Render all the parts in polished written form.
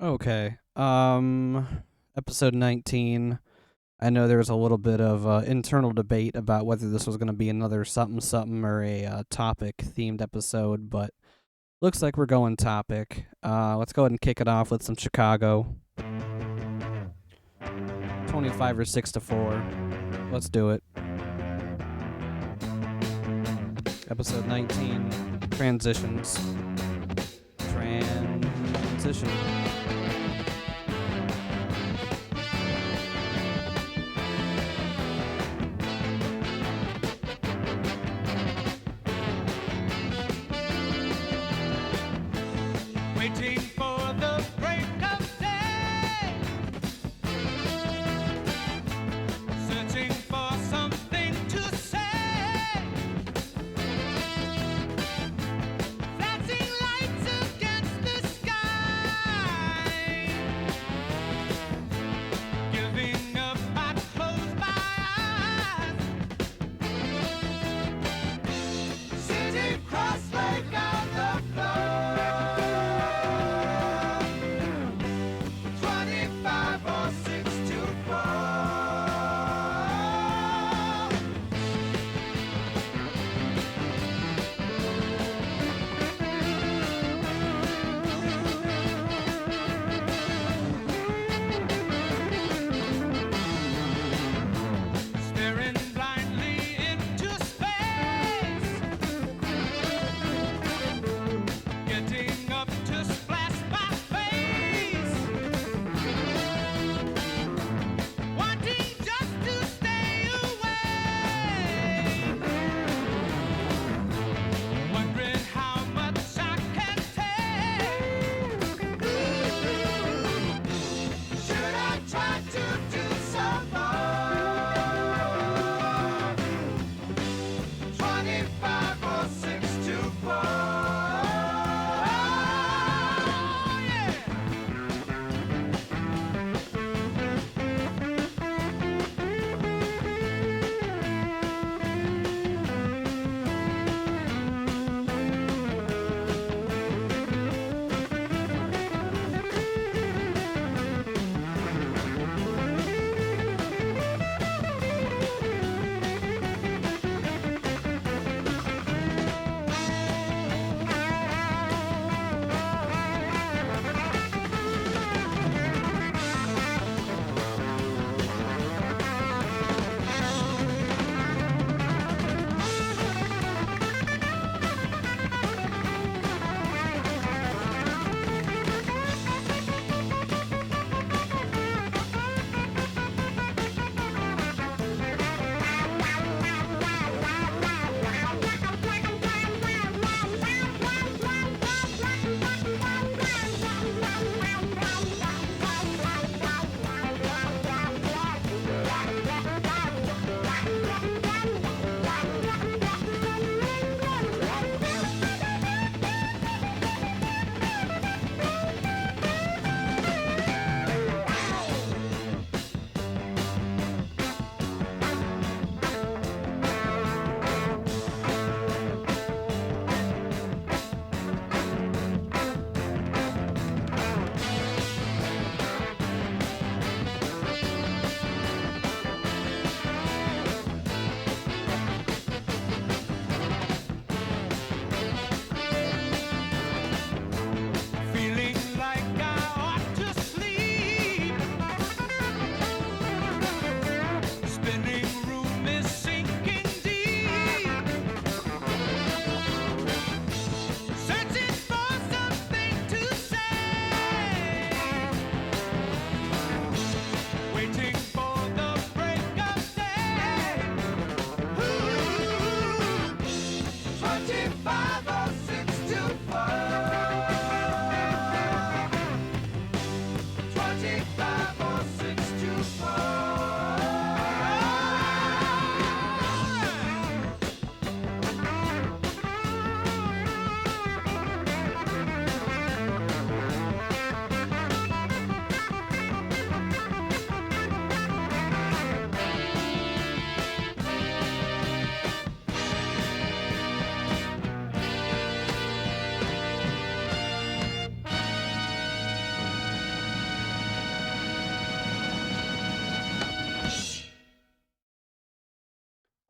Okay. Episode 19. I know there was a little bit of internal debate about whether this was going to be another something something or a topic themed episode, but looks like we're going topic. Let's go ahead and kick it off with some Chicago. 25 or 6 to 4. Let's do it. Episode 19. Transitions. Transition. Waiting for the break of day, searching for something to say, flashing lights against the sky, giving up, I close my eyes, sitting cross-legged on the floor.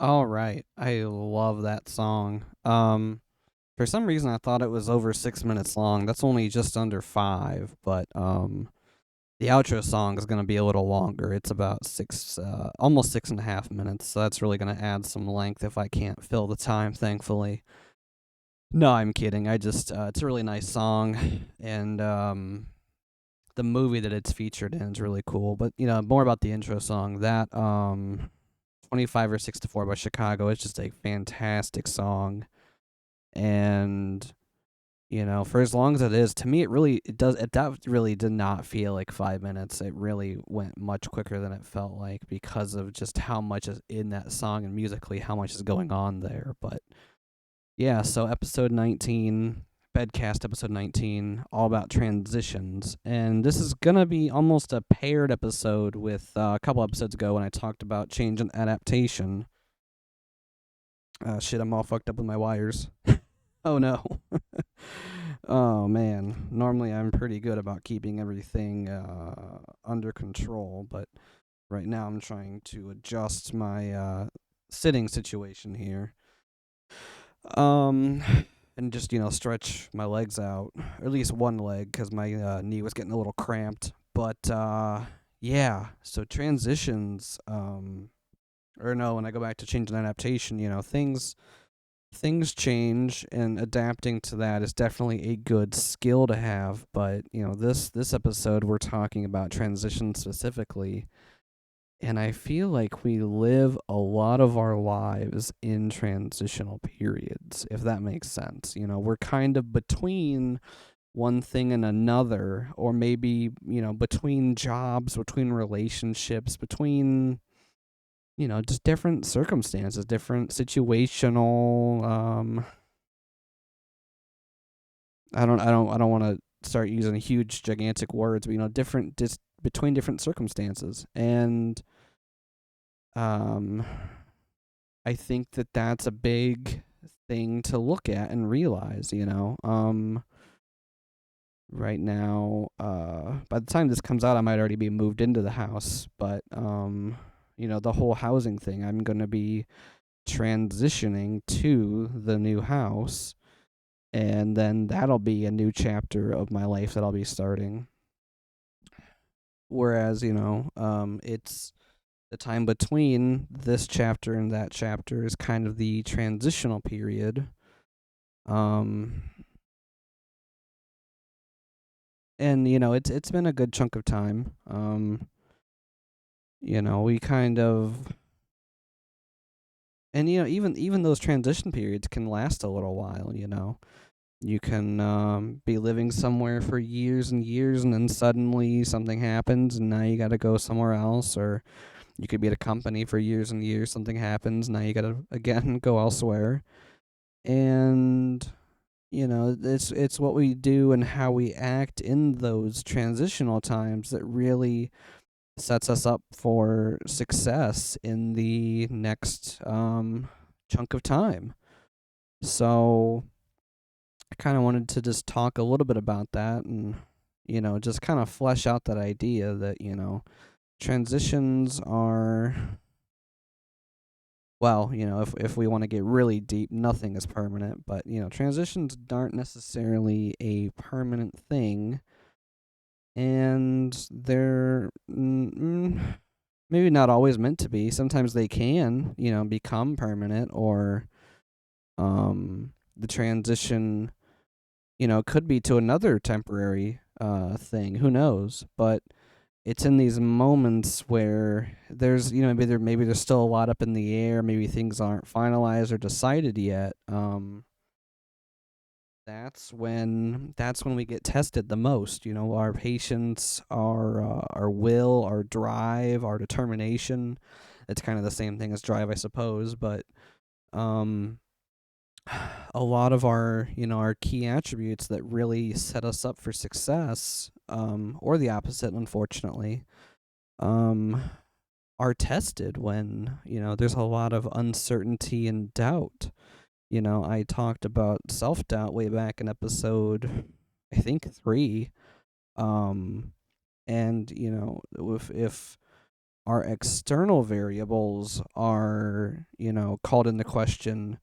All right. I love that song. For some reason I thought it was over 6 minutes long. That's only just under 5, but the outro song is gonna be a little longer. It's about almost 6.5 minutes. So that's really gonna add some length if I can't fill the time. Thankfully. No, I'm kidding. I just it's a really nice song, and the movie that it's featured in is really cool. But more about the intro song. That 25 or 6 to 4 by Chicago is just a fantastic song, and for as long as it is, to me that really did not feel like 5 minutes. It really went much quicker than it felt like because of just how much is in that song and musically how much is going on there. But yeah, so episode 19, Bedcast episode 19, all about transitions. And this is going to be almost a paired episode with a couple episodes ago when I talked about change and adaptation. Shit, I'm all fucked up with my wires. Oh no. Oh man. Normally I'm pretty good about keeping everything under control, but right now I'm trying to adjust my sitting situation here. Um, and just stretch my legs out, or at least one leg, because my knee was getting a little cramped. But yeah, so transitions. Or no, when I go back to change and adaptation, things change, and adapting to that is definitely a good skill to have. But this episode we're talking about transition specifically. And I feel like we live a lot of our lives in transitional periods, if that makes sense. We're kind of between one thing and another, or maybe, between jobs, between relationships, between, just different circumstances, different situational, I don't want to start using huge, gigantic words, but, different, just between different circumstances. And, um, I think that that's a big thing to look at and realize, right now, by the time this comes out, I might already be moved into the house, but, the whole housing thing, I'm going to be transitioning to the new house, and then that'll be a new chapter of my life that I'll be starting. Whereas, it's the time between this chapter and that chapter is kind of the transitional period. Um, and it's been a good chunk of time. We kind of, and even those transition periods can last a little while. You can be living somewhere for years and years, and then suddenly something happens, and now you got to go somewhere else. Or you could be at a company for years and years, something happens, now you got to again go elsewhere. And it's what we do and how we act in those transitional times that really sets us up for success in the next chunk of time. So I kind of wanted to just talk a little bit about that, and just kind of flesh out that idea that transitions are, well, if we want to get really deep, nothing is permanent, but transitions aren't necessarily a permanent thing, and they're maybe not always meant to be. Sometimes they can, become permanent, or the transition, could be to another temporary thing. Who knows? But it's in these moments where there's, maybe there's still a lot up in the air. Maybe things aren't finalized or decided yet. That's when we get tested the most. Our patience, our will, our drive, our determination. It's kind of the same thing as drive, I suppose, but a lot of our key attributes that really set us up for success, or the opposite, unfortunately, are tested when there's a lot of uncertainty and doubt. I talked about self-doubt way back in episode, I think, 3. And if our external variables are, called into question,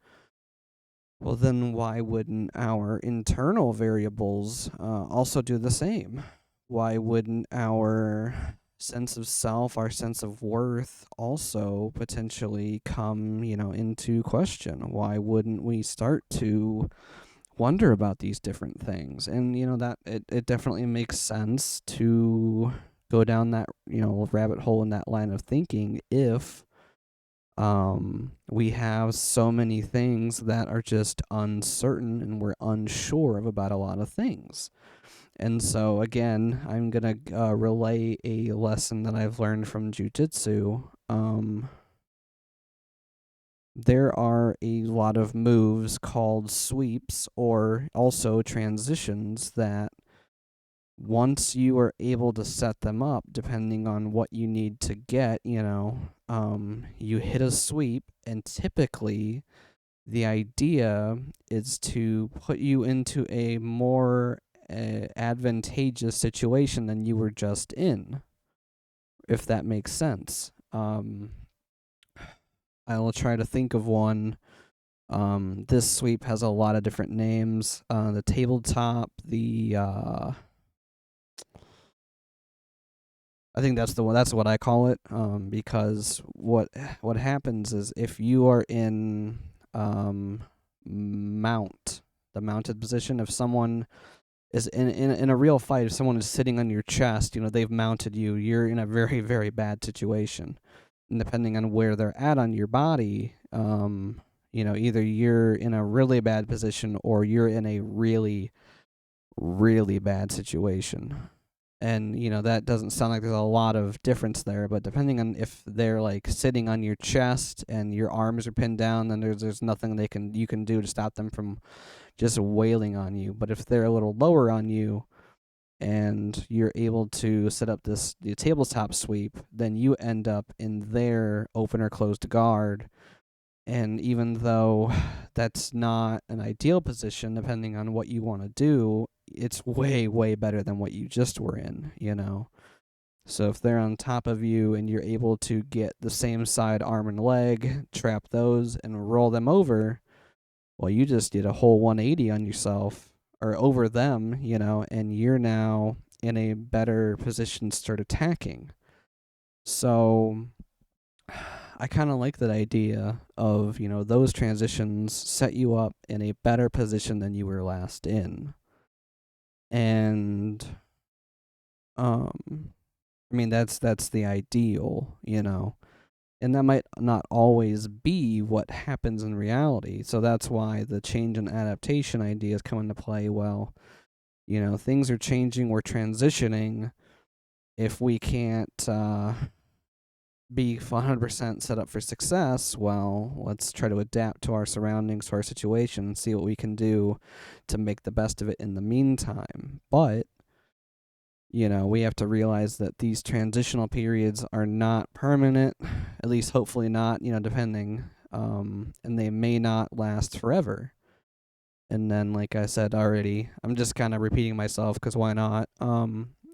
well, then why wouldn't our internal variables also do the same? Why wouldn't our sense of self, our sense of worth also potentially come, into question? Why wouldn't we start to wonder about these different things? And, that it definitely makes sense to go down that, rabbit hole in that line of thinking if we have so many things that are just uncertain and we're unsure of about a lot of things. And so, again, I'm going to relay a lesson that I've learned from jujitsu. There are a lot of moves called sweeps or also transitions that once you are able to set them up, depending on what you need to get, you hit a sweep, and typically the idea is to put you into a more advantageous situation than you were just in, if that makes sense. I will try to think of one. This sweep has a lot of different names. The tabletop, I think that's the one. That's what I call it. Because what happens is if you are in mount, the mounted position, if someone is in a real fight, if someone is sitting on your chest, they've mounted you. You're in a very, very bad situation, and depending on where they're at on your body, either you're in a really bad position or you're in a really, really bad situation. And that doesn't sound like there's a lot of difference there, but depending on if they're like sitting on your chest and your arms are pinned down, then there's nothing you can do to stop them from just wailing on you. But if they're a little lower on you and you're able to set up the tabletop sweep, then you end up in their open or closed guard. And even though that's not an ideal position, depending on what you want to do, it's way, way better than what you just were in, So if they're on top of you and you're able to get the same side arm and leg, trap those, and roll them over, well, you just did a whole 180 on yourself or over them, and you're now in a better position to start attacking. So I kind of like that idea of, those transitions set you up in a better position than you were last in. And I mean that's the ideal, And that might not always be what happens in reality. So that's why the change and adaptation ideas come into play. Well, things are changing, we're transitioning. If we can't be 100% set up for success, well, let's try to adapt to our surroundings, to our situation, and see what we can do to make the best of it in the meantime. But, we have to realize that these transitional periods are not permanent, at least hopefully not, depending, and they may not last forever. And then, like I said already, I'm just kind of repeating myself because why not?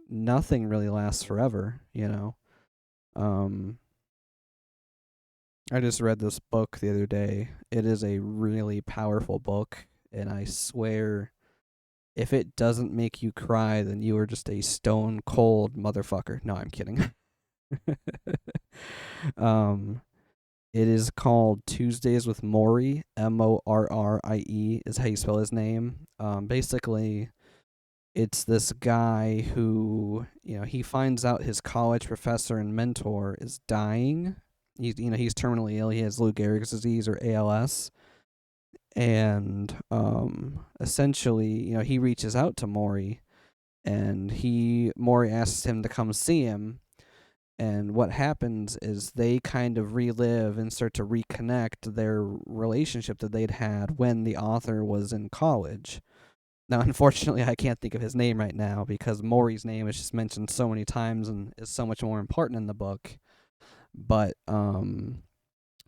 Nothing really lasts forever, I just read this book the other day. It is a really powerful book, and I swear, if it doesn't make you cry, then you are just a stone cold motherfucker. No, I'm kidding. It is called Tuesdays with Morrie. Morrie is how you spell his name. Basically, it's this guy who, he finds out his college professor and mentor is dying. He's terminally ill. He has Lou Gehrig's disease or ALS. And essentially, he reaches out to Morrie, and Morrie asks him to come see him. And what happens is they kind of relive and start to reconnect their relationship that they'd had when the author was in college. Now, unfortunately, I can't think of his name right now because Morrie's name is just mentioned so many times and is so much more important in the book. But,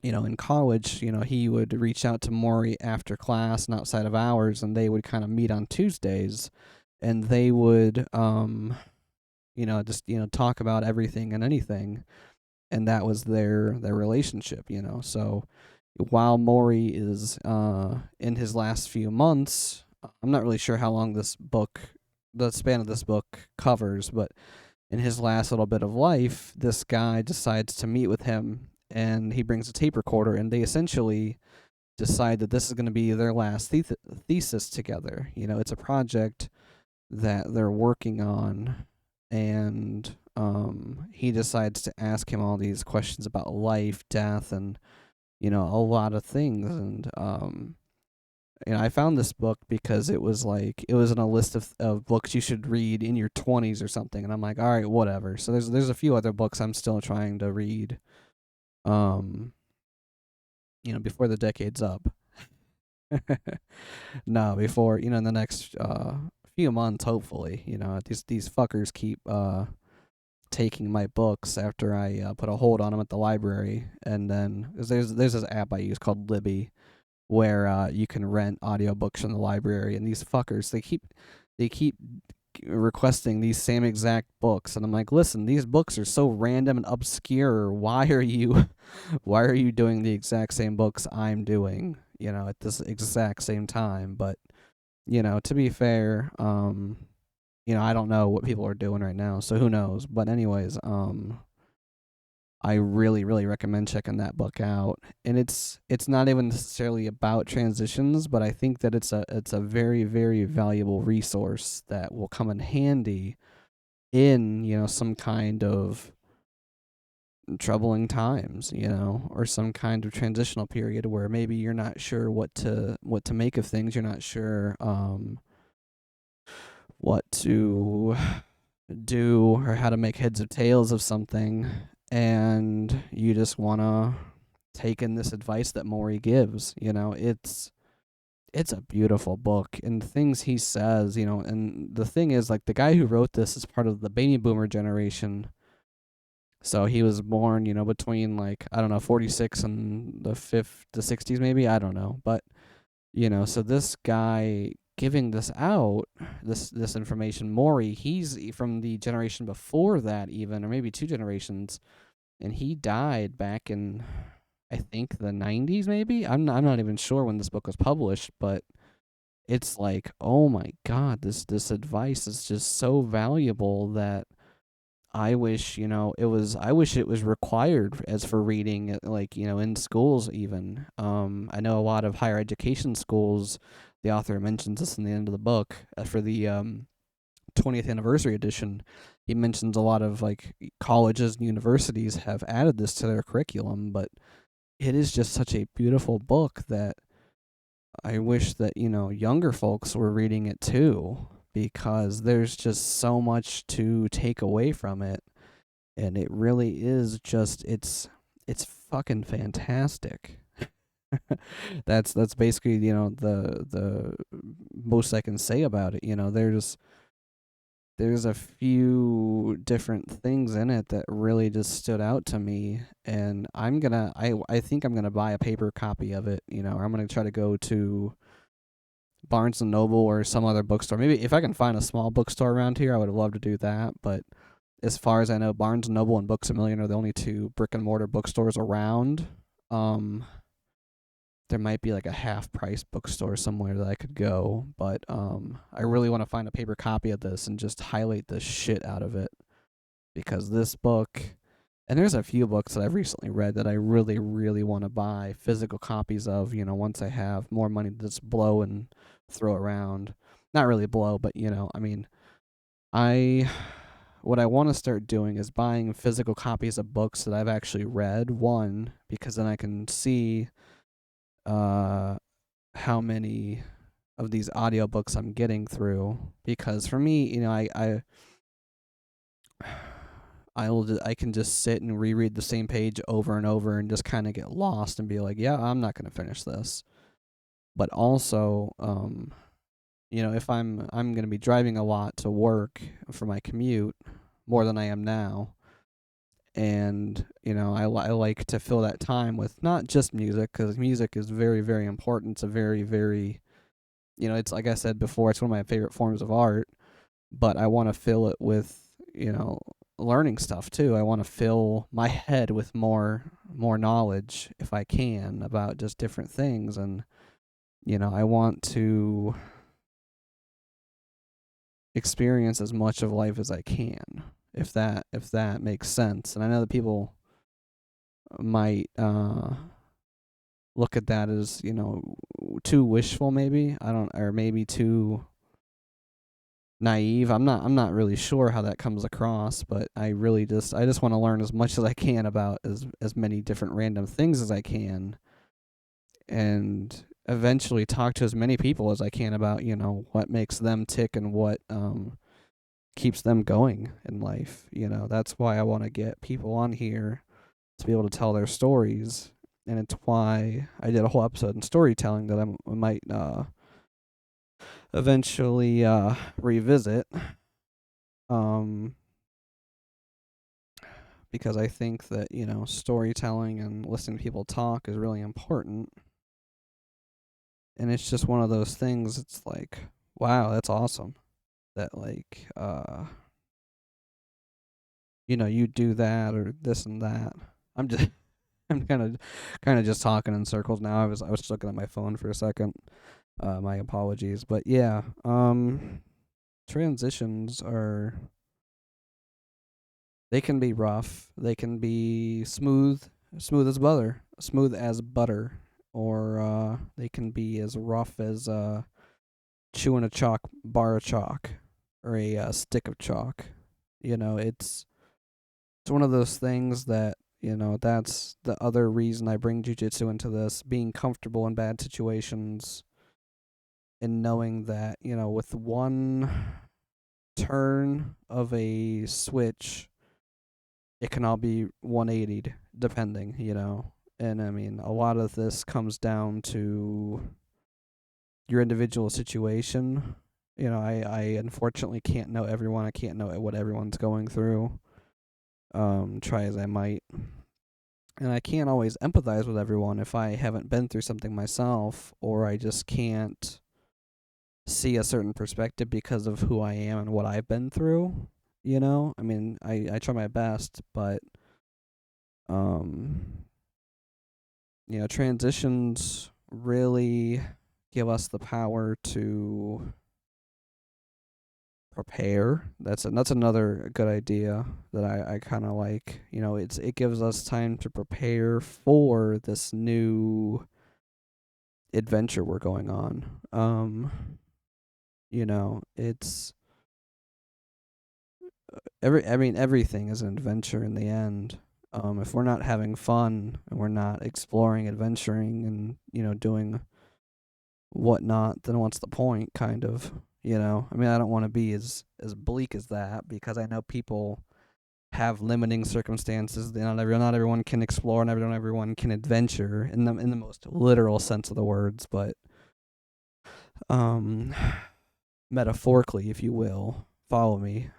in college, he would reach out to Morrie after class and outside of hours, and they would kind of meet on Tuesdays, and they would, just, talk about everything and anything. and that was their relationship, So while Maury is in his last few months, I'm not really sure how long the span of this book covers, but in his last little bit of life, this guy decides to meet with him, and he brings a tape recorder, and they essentially decide that this is going to be their last thesis together. It's a project that they're working on, and he decides to ask him all these questions about life, death, and a lot of things. And I found this book because it was in a list of books you should read in your 20s or something, and I'm like, all right, whatever. So there's a few other books I'm still trying to read, um, before the decade's up. No, before in the next few months, hopefully. These fuckers keep taking my books after I put a hold on them at the library, and then there's this app I use called Libby, where you can rent audiobooks from the library, and these fuckers they keep requesting these same exact books, and I'm like, listen, these books are so random and obscure. Why are you doing the exact same books I'm doing, at this exact same time? But to be fair, I don't know what people are doing right now, so who knows? But anyways, I really, really recommend checking that book out. And it's not even necessarily about transitions, but I think that it's a very, very valuable resource that will come in handy in, some kind of troubling times, or some kind of transitional period where maybe you're not sure what to make of things, you're not sure what to do or how to make heads or tails of something, and you just want to take in this advice that Maury gives. It's a beautiful book, and the things he says, and the thing is, like, the guy who wrote this is part of the baby boomer generation. So he was born, between, like, I don't know, 46 and the 60s maybe, I don't know. But so this guy giving this out, this information, Maury, he's from the generation before that, even, or maybe two generations, and he died back in, I think, the 90s maybe. I'm not even sure when this book was published, but it's like, oh my god, this advice is just so valuable that I wish, I wish it was required as for reading, like, in schools even. I know a lot of higher education schools, the author mentions this in the end of the book, for the 20th anniversary edition. He mentions a lot of, like, colleges and universities have added this to their curriculum, but it is just such a beautiful book that I wish that, younger folks were reading it too, because there's just so much to take away from it, and it really is just it's fucking fantastic. That's basically, the most I can say about it. There's a few different things in it that really just stood out to me, and I think I'm gonna buy a paper copy of it, or I'm gonna try to go to Barnes and Noble or some other bookstore. Maybe if I can find a small bookstore around here, I would love to do that. But as far as I know, Barnes and Noble and Books A Million are the only two brick and mortar bookstores around. There might be like a half price bookstore somewhere that I could go, but I really want to find a paper copy of this and just highlight the shit out of it, because this book, and there's a few books that I've recently read that I really, really want to buy physical copies of, once I have more money to just blow and throw around. Not really blow, but, I mean, what I want to start doing is buying physical copies of books that I've actually read. One, because then I can see how many of these audiobooks I'm getting through. Because for me, I can just sit and reread the same page over and over and just kind of get lost and be like, yeah, I'm not going to finish this. But also, if I'm going to be driving a lot to work for my commute, more than I am now, and I like to fill that time with not just music, because music is very, very important. It's a very, very, it's, like I said before, it's one of my favorite forms of art, but I want to fill it with, learning stuff too. I want to fill my head with more knowledge if I can about just different things, and I want to experience as much of life as I can, if that makes sense. And I know that people might look at that as too wishful, maybe. I don't, or maybe too naive. I'm not really sure how that comes across, but I just want to learn as much as I can about as many different random things as I can, and eventually talk to as many people as I can about what makes them tick and what keeps them going in life. That's why I want to get people on here to be able to tell their stories, and it's why I did a whole episode in storytelling that I might eventually revisit. Um, because I think that storytelling and listening to people talk is really important, and it's just one of those things. It's like, wow, that's awesome. That like you do that or this and that. I'm just I'm kind of just talking in circles now. I was looking at my phone for a second. My apologies, but yeah, transitions are, they can be rough. They can be smooth as butter, or they can be as rough as chewing a chalk bar of chalk, or a stick of chalk. It's one of those things that that's the other reason I bring jujitsu into this, being comfortable in bad situations, and knowing that with one turn of a switch, it can all be 180'd, depending. And I mean, a lot of this comes down to your individual situation. I unfortunately can't know everyone. I can't know what everyone's going through, try as I might. And I can't always empathize with everyone if I haven't been through something myself, or I just can't see a certain perspective because of who I am and what I've been through. I mean, I try my best, but um, transitions really give us the power to prepare. That's another good idea that I kind of like. It gives us time to prepare for this new adventure we're going on. It's everything is an adventure in the end. If we're not having fun and we're not exploring, adventuring, and doing whatnot, then what's the point? Kind of. I mean, I don't want to be as bleak as that, because I know people have limiting circumstances. Not everyone can explore, and not everyone can adventure in the most literal sense of the words, but um, metaphorically, if you will, follow me.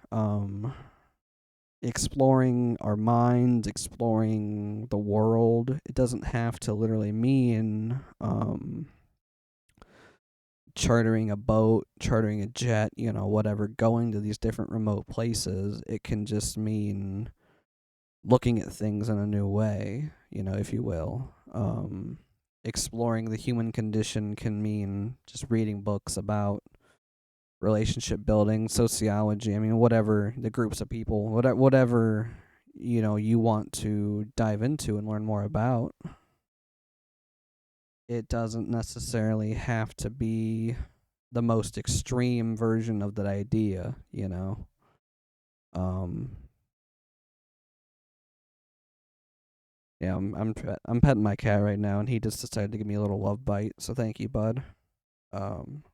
Exploring our minds, exploring the world. It doesn't have to literally mean chartering a boat, chartering a jet, whatever, going to these different remote places. It can just mean looking at things in a new way, if you will. Exploring the human condition can mean just reading books about relationship building, sociology. I mean, whatever the groups of people, whatever you want to dive into and learn more about. It doesn't necessarily have to be the most extreme version of that idea. Um, yeah, I'm petting my cat right now, and he just decided to give me a little love bite. So thank you, bud. Um,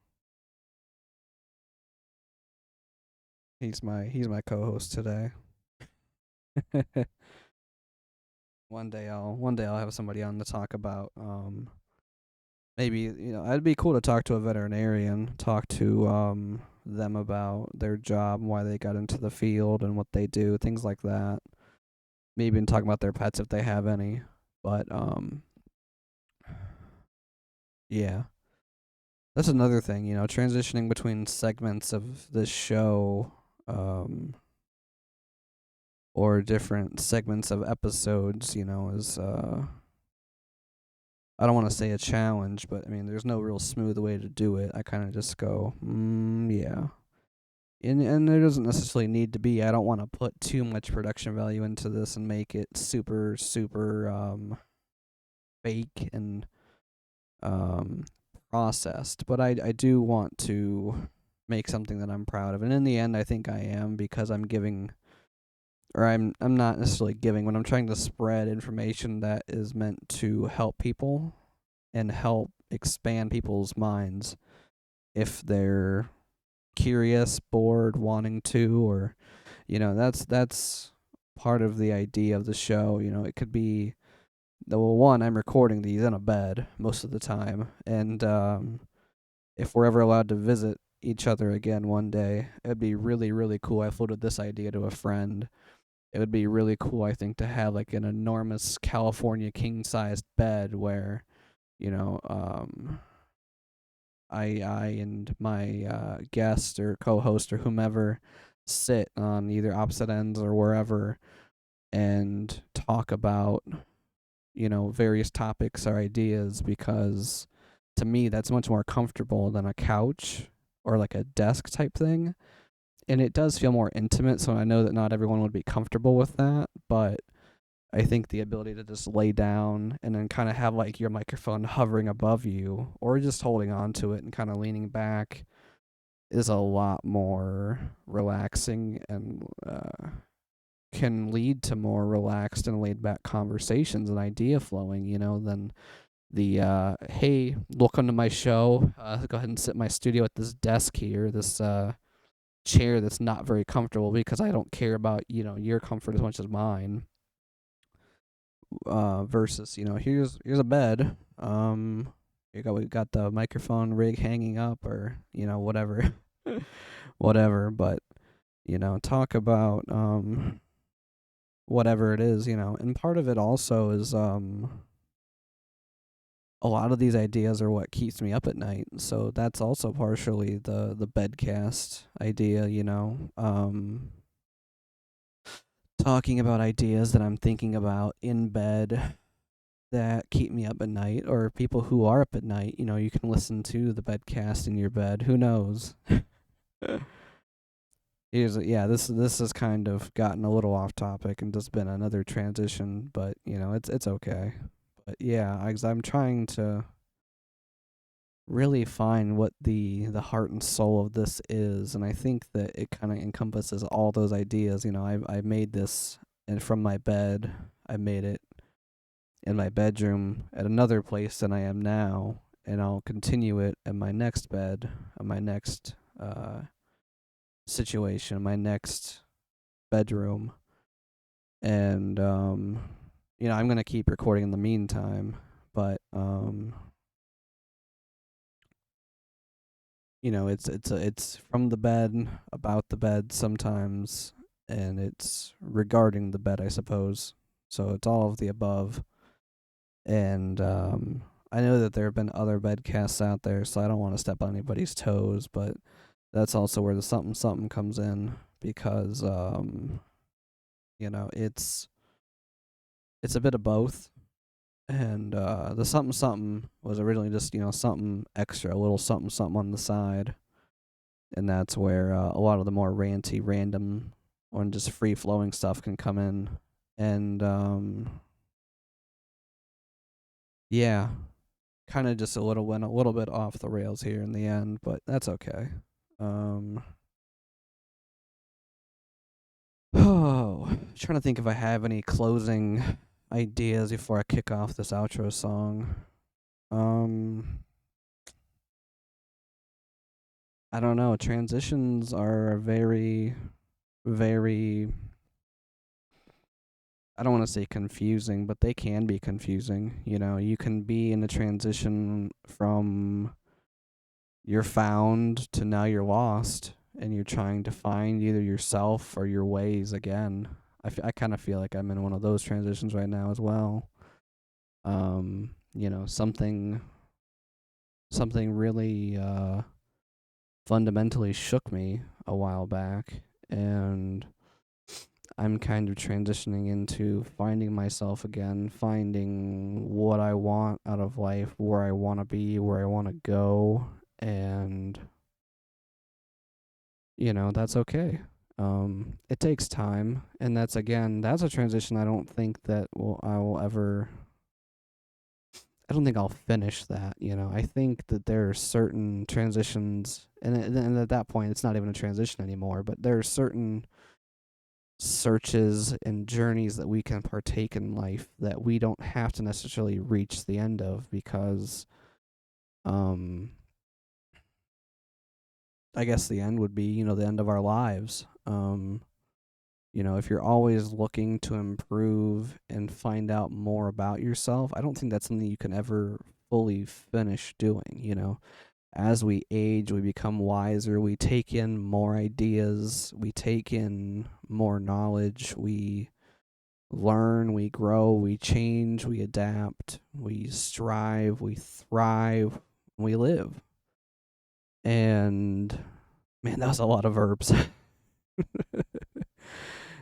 he's my co-host today. One day I'll have somebody on to talk about maybe it'd be cool to talk to a veterinarian, talk to them about their job, why they got into the field and what they do, things like that. Maybe even talk about their pets if they have any. But yeah. That's another thing, transitioning between segments of this show. Um or different segments of episodes, is I don't want to say a challenge, but I mean, there's no real smooth way to do it. I kind of just go, yeah. And there doesn't necessarily need to be. I don't want to put too much production value into this and make it super, super fake and um, processed. But I do want to make something that I'm proud of. And in the end, I think I am, because I'm giving, or I'm not necessarily giving, when I'm trying to spread information that is meant to help people and help expand people's minds if they're curious, bored, wanting to, or that's part of the idea of the show. It could be, well, one, I'm recording these in a bed most of the time, and if we're ever allowed to visit each other again one day, it'd be really, really cool. I floated this idea to a friend. It would be really cool, I think, to have like an enormous California king-sized bed where, you know, um, I and my guest or co-host or whomever sit on either opposite ends or wherever and talk about, various topics or ideas, because to me that's much more comfortable than a couch or like a desk type thing. And it does feel more intimate, so I know that not everyone would be comfortable with that, but I think the ability to just lay down and then kind of have like your microphone hovering above you or just holding on to it and kind of leaning back is a lot more relaxing and can lead to more relaxed and laid back conversations and idea flowing, than the hey, welcome to my show. Go ahead and sit in my studio at this desk here, this chair that's not very comfortable because I don't care about, your comfort as much as mine. Versus, here's a bed. We got the microphone rig hanging up, or whatever, whatever. But talk about whatever it is, and part of it also is a lot of these ideas are what keeps me up at night. So that's also partially the bedcast idea, talking about ideas that I'm thinking about in bed that keep me up at night, or people who are up at night. You can listen to the bedcast in your bed. Who knows? This has kind of gotten a little off topic and just been another transition, but it's okay. But yeah, I'm trying to really find what the heart and soul of this is, and I think that it kind of encompasses all those ideas. I made this, and from my bed, I made it in my bedroom at another place than I am now, and I'll continue it at my next bed, at my next situation, my next bedroom, and I'm gonna keep recording in the meantime, but it's from the bed, about the bed sometimes, and it's regarding the bed, I suppose. So it's all of the above. And I know that there have been other bedcasts out there, so I don't want to step on anybody's toes, but that's also where the something something comes in, because it's a bit of both. And the something something was originally just, something extra, a little something something on the side. And that's where a lot of the more ranty, random, or just free flowing stuff can come in. And yeah, kind of just went a little bit off the rails here in the end, but that's okay. Oh, trying to think if I have any closing ideas before I kick off this outro song. I don't know. Transitions are very, very, I don't want to say confusing, but they can be confusing. You can be in a transition from you're found to now you're lost, and you're trying to find either yourself or your ways again. I kind of feel like I'm in one of those transitions right now as well. Something really fundamentally shook me a while back, and I'm kind of transitioning into finding myself again, finding what I want out of life, where I want to be, where I want to go, and that's okay. It takes time, and that's a transition I don't think that I will ever. I don't think I'll finish that. I think that there are certain transitions, and at that point, it's not even a transition anymore. But there are certain searches and journeys that we can partake in life that we don't have to necessarily reach the end of, because um I guess the end would be, the end of our lives. If you're always looking to improve and find out more about yourself, I don't think that's something you can ever fully finish doing. As we age, we become wiser, we take in more ideas, we take in more knowledge, we learn, we grow, we change, we adapt, we strive, we thrive, we live. And man, that was a lot of verbs.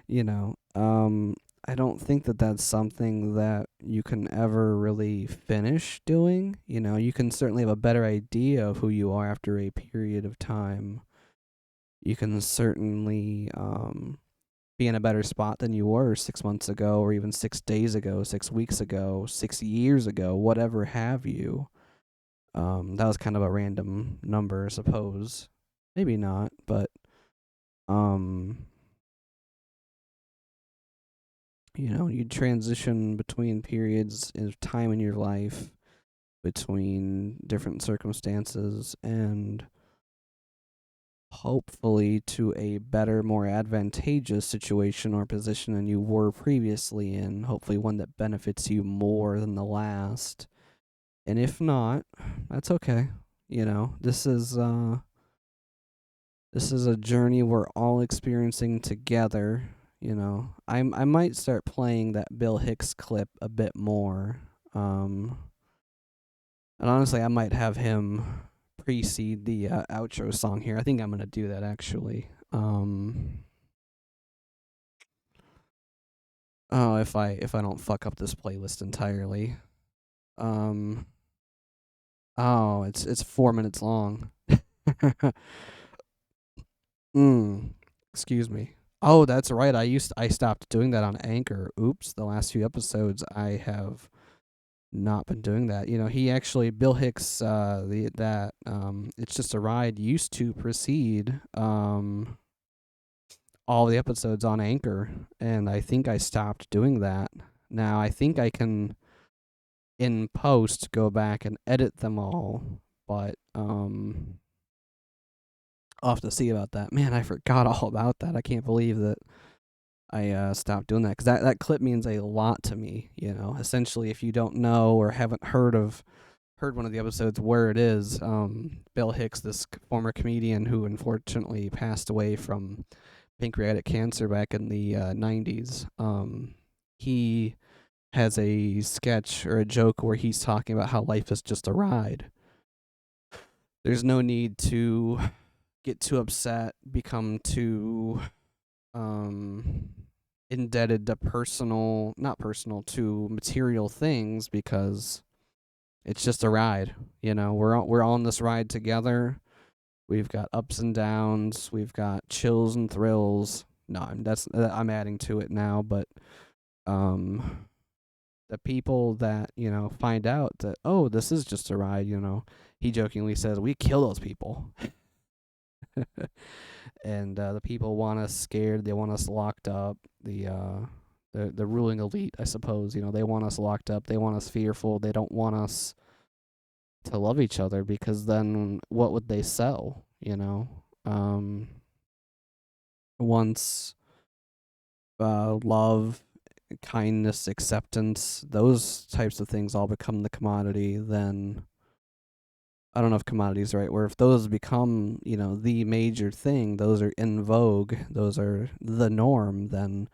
you know, um, I don't think that that's something that you can ever really finish doing. You can certainly have a better idea of who you are after a period of time. You can certainly be in a better spot than you were 6 months ago, or even 6 days ago, 6 weeks ago, 6 years ago, whatever have you. That was kind of a random number, I suppose. Maybe not, but um, you transition between periods of time in your life, between different circumstances, and hopefully to a better, more advantageous situation or position than you were previously in. Hopefully, one that benefits you more than the last. And if not, that's okay. This is a journey we're all experiencing together. I might start playing that Bill Hicks clip a bit more. And honestly, I might have him precede the outro song here. I think I'm gonna do that actually. Oh, if I don't fuck up this playlist entirely. Um. Oh, it's 4 minutes long. Excuse me. Oh, that's right. I stopped doing that on Anchor. Oops. The last few episodes I have not been doing that. He actually Bill Hicks It's Just a Ride used to precede all the episodes on Anchor, and I think I stopped doing that. Now I think I can in post go back and edit them all, but I'll have to see about that. Man, I forgot all about that. I can't believe that I stopped doing that, because that clip means a lot to me. Essentially, if you don't know or haven't heard one of the episodes where it is, Bill Hicks, this former comedian who unfortunately passed away from pancreatic cancer back in the 90s, he has a sketch or a joke where he's talking about how life is just a ride. There's no need to get too upset, become too indebted to to material things, because it's just a ride. We're all on this ride together. We've got ups and downs. We've got chills and thrills. No, I'm adding to it now, but the people that find out that, oh, this is just a ride. He jokingly says, we kill those people. And the people want us scared. They want us locked up. The ruling elite, I suppose. They want us locked up. They want us fearful. They don't want us to love each other, because then what would they sell? Once love, kindness, acceptance, those types of things all become the commodity, then I don't know if commodity is the right word. If those become, the major thing, those are in vogue, those are the norm, then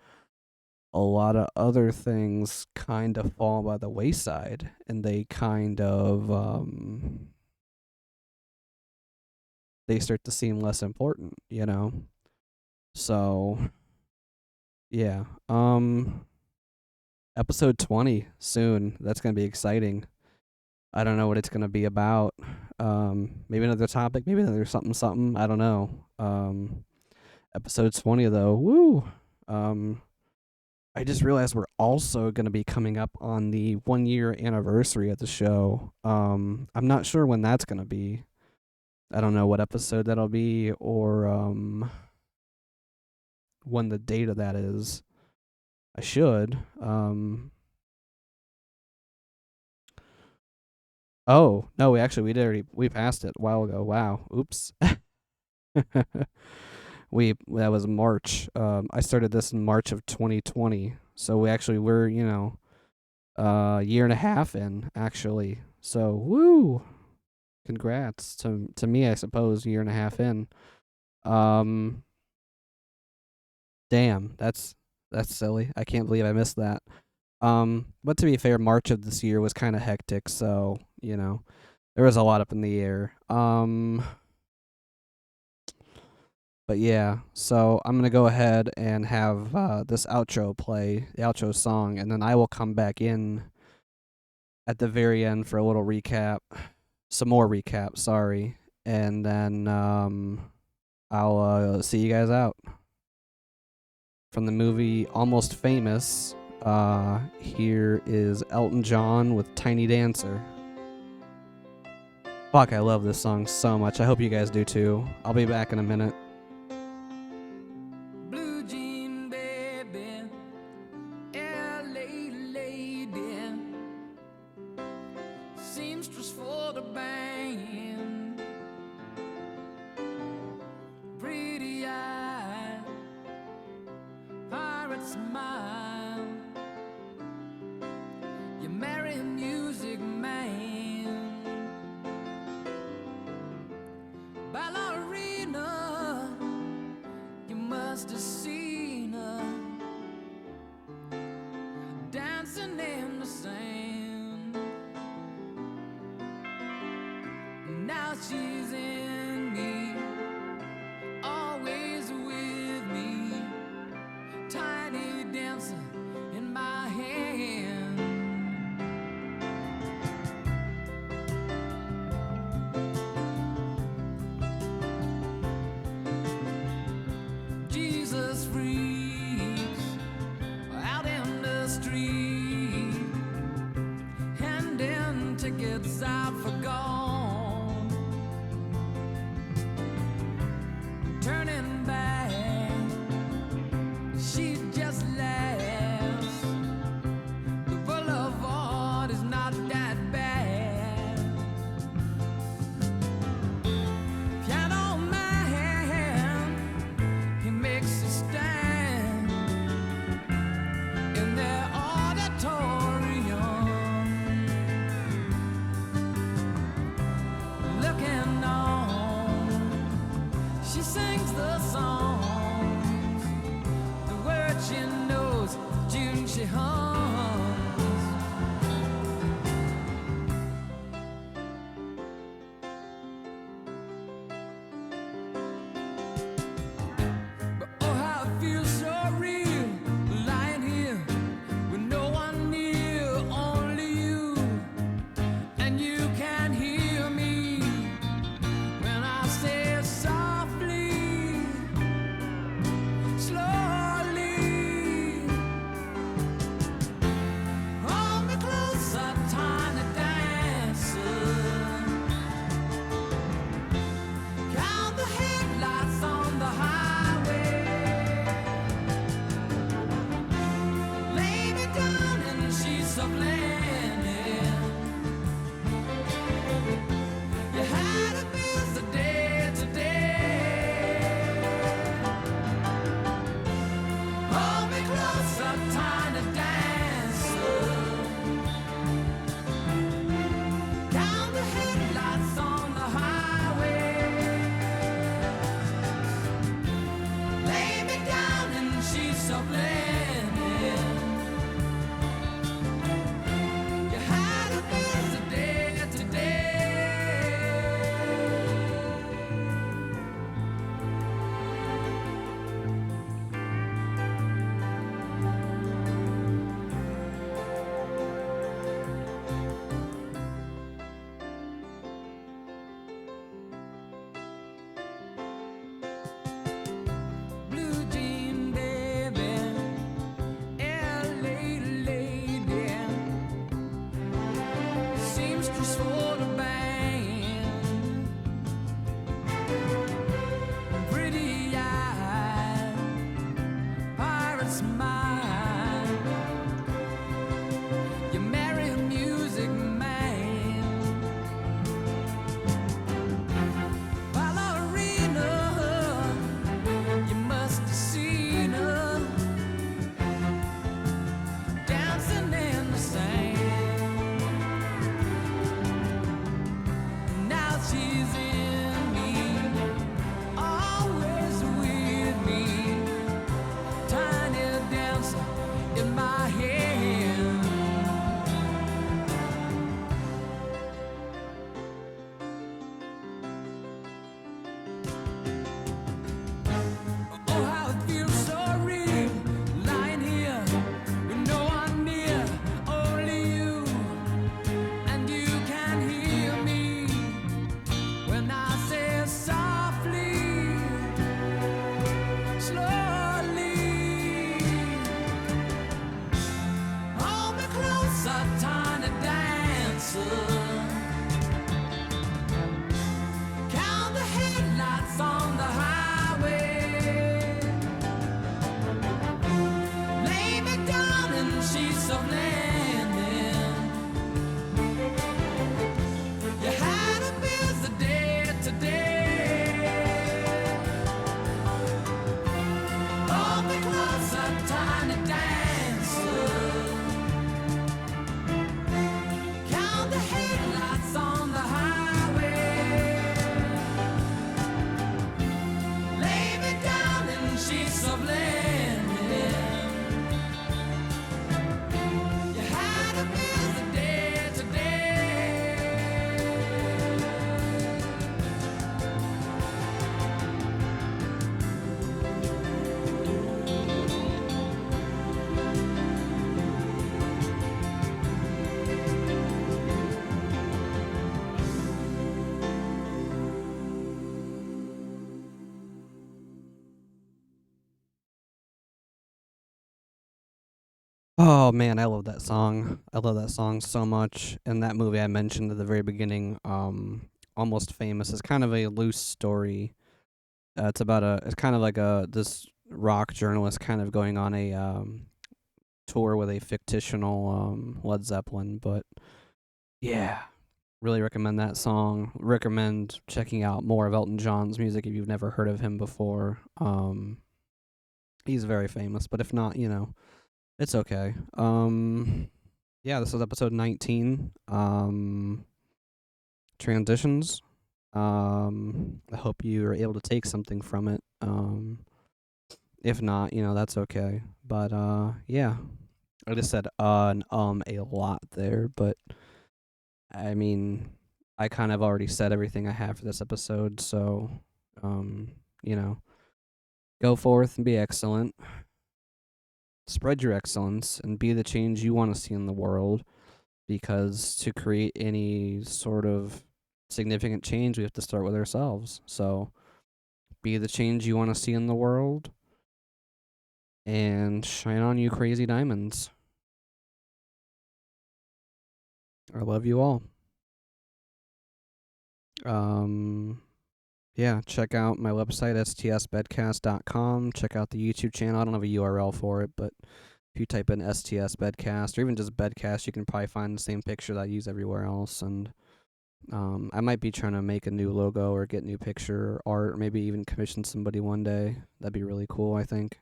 a lot of other things kind of fall by the wayside, and they kind of they start to seem less important. So Yeah. Episode 20 soon. That's gonna be exciting. I don't know what it's gonna be about. Maybe another topic. Maybe another something something. I don't know. Episode 20 though. Woo. Um, I just realized we're also going to be coming up on the 1 year anniversary of the show. I'm not sure when that's going to be. I don't know what episode that'll be or when the date of that is. I should. Oh, no, we passed it a while ago. Wow. Oops. That was March. I started this in March of 2020. So we're, a year and a half in actually. So, woo. Congrats to me, I suppose, year and a half in. Um Damn, that's silly. I can't believe I missed that. But to be fair, March of this year was kind of hectic, so, there was a lot up in the air. But yeah, so I'm going to go ahead and have this outro play, the outro song, and then I will come back in at the very end for a little recap. Some more recap, sorry. And then I'll see you guys out. From the movie Almost Famous, here is Elton John with Tiny Dancer. Fuck, I love this song so much. I hope you guys do too. I'll be back in a minute. Blue jean baby, LA lady, seamstress for the band, pretty eye, pirate smile, you marry a music man, ballerina, you must have seen her dancing in the sand. Now she's in me, always with me, tiny dancer in my hand. Jesus freaks out in the street, handing tickets out for gone, turning back, she just laughs. The boulevard is not that bad. Piano man, he makes a stand in their auditorium, looking on. She sings the songs, the words she knows. smile. You marry a music man. Ballerina, you must have seen her dancing in the sand. Now she's in me, always with me. Tiny dancer in my hand. Oh, how it feels so real, lying here with no one near, only you, and you can hear me when I say softly, slowly. Hold me closer, tiny dancer. Count the headlights on the highway. Lay me down in sheets of linen. You had a busy day today. Hold me closer, tiny dancer. Count the headlights on the highway. Lay me down in sheets of linen. You had a busy day today. Oh man, I love that song. I love that song so much. And that movie I mentioned at the very beginning, Almost Famous, is kind of a loose story. It's kind of like this rock journalist kind of going on a tour with a fictional Led Zeppelin. But yeah, really recommend that song. Recommend checking out more of Elton John's music if you've never heard of him before. He's very famous, but if not, it's okay. Yeah, this is episode 19. Transitions. I hope you are able to take something from it. If not, that's okay. But yeah. I just said and a lot there, but I mean, I kind of already said everything I have for this episode, so you know, go forth and be excellent. Spread your excellence and be the change you want to see in the world, because to create any sort of significant change, we have to start with ourselves. So be the change you want to see in the world and shine on, you crazy diamonds. I love you all. Yeah, check out my website, stsbedcast.com. Check out the YouTube channel. I don't have a URL for it, but if you type in STS Bedcast or even just Bedcast, you can probably find the same picture that I use everywhere else. And I might be trying to make a new logo or get new picture art, or maybe even commission somebody one day. That'd be really cool, I think.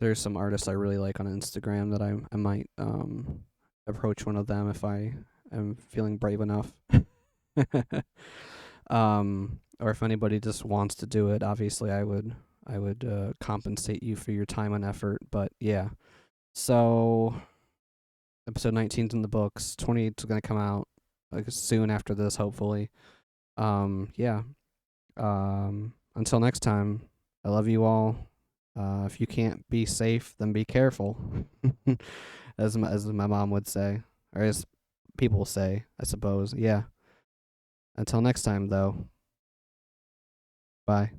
There's some artists I really like on Instagram that I might approach one of them if I am feeling brave enough. Or if anybody just wants to do it, obviously I would compensate you for your time and effort. But yeah, so episode 19's in the books. 28's gonna come out like soon after this, hopefully. Yeah. Until next time, I love you all. If you can't be safe, then be careful, as my mom would say, or as people say, I suppose. Yeah. Until next time, though. Bye.